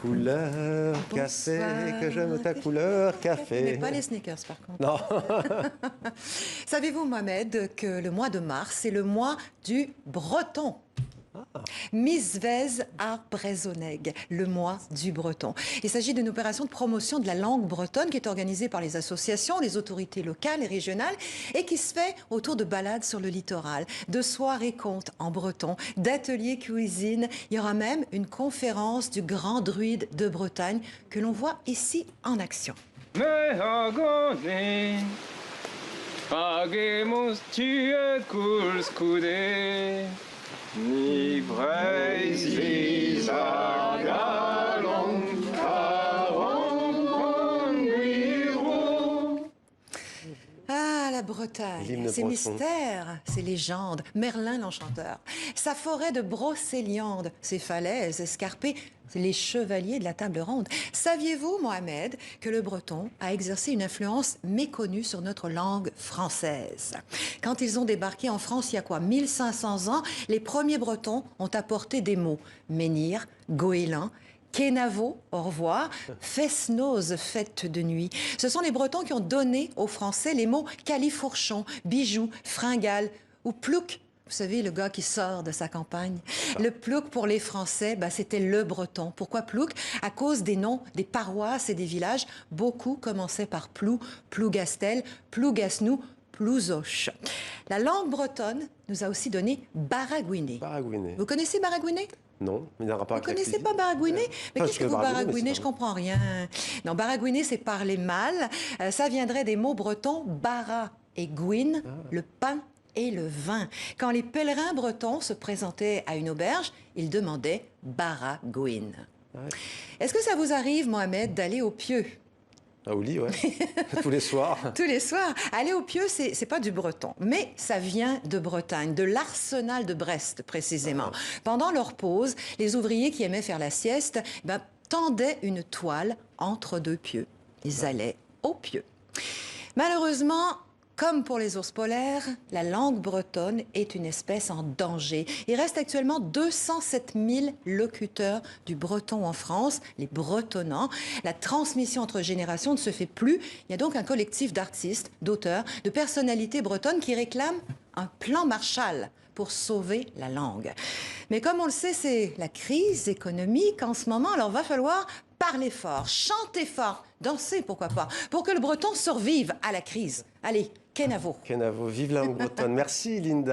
couleur café, que j'aime ta couleur café. Mais pas les sneakers par contre. Non. Savez-vous, Mohamed, que le mois de mars, c'est le mois du breton? Misvez ar Brezhoneg, le mois du breton. Il s'agit d'une opération de promotion de la langue bretonne qui est organisée par les associations, les autorités locales et régionales et qui se fait autour de balades sur le littoral, de soirées contes en breton, d'ateliers cuisine. Il y aura même une conférence du grand druide de Bretagne que l'on voit ici en action. Ni vreis a galon, Ah, la Bretagne, ses mystères, ses légendes, Merlin l'enchanteur, sa forêt de brocéliande, ses falaises escarpées, les chevaliers de la table ronde. Saviez-vous, Mohamed, que le breton a exercé une influence méconnue sur notre langue française? Quand ils ont débarqué en France il y a quoi, 1500 ans, les premiers bretons ont apporté des mots. Menhir, goéland, Kenavo, au revoir, Fesnoz, fête de nuit. Ce sont les Bretons qui ont donné aux Français les mots califourchon, bijou, fringale ou plouc. Vous savez, le gars qui sort de sa campagne. Le plouc pour les Français, c'était le breton. Pourquoi plouc? À cause des noms des paroisses et des villages. Beaucoup commençaient par plou, plougastel, plougasnou, plouzoche. La langue bretonne nous a aussi donné baragouiné. Baragouiné. Vous connaissez baragouiné? Non, mais il y a un rapport avec la cuisine. Vous cuisine. connaissez pas baragouiner? Mais qu'est-ce que vous baragouinez? Je pas... comprends rien. Non, baragouiner, c'est parler mal. Ça viendrait des mots bretons bara et gouine, le pain et le vin. Quand les pèlerins bretons se présentaient à une auberge, ils demandaient baragouine. Est-ce que ça vous arrive, Mohamed, d'aller au pieu? Ah, au lit, ouais. Tous les soirs. Tous les soirs. Aller au pieu, c'est pas du breton, mais ça vient de Bretagne, de l'arsenal de Brest, précisément. Pendant leur pause, les ouvriers qui aimaient faire la sieste tendaient une toile entre deux pieux. Ils allaient au pieu. Malheureusement, comme pour les ours polaires, la langue bretonne est une espèce en danger. Il reste actuellement 207 000 locuteurs du breton en France, les bretonnants. La transmission entre générations ne se fait plus. Il y a donc un collectif d'artistes, d'auteurs, de personnalités bretonnes qui réclament un plan Marshall pour sauver la langue. Mais comme on le sait, c'est la crise économique en ce moment, alors va falloir parler fort, chanter fort, danser pourquoi pas, pour que le breton survive à la crise. Allez, Kenavo. Kenavo, vive la langue bretonne. Merci Linda.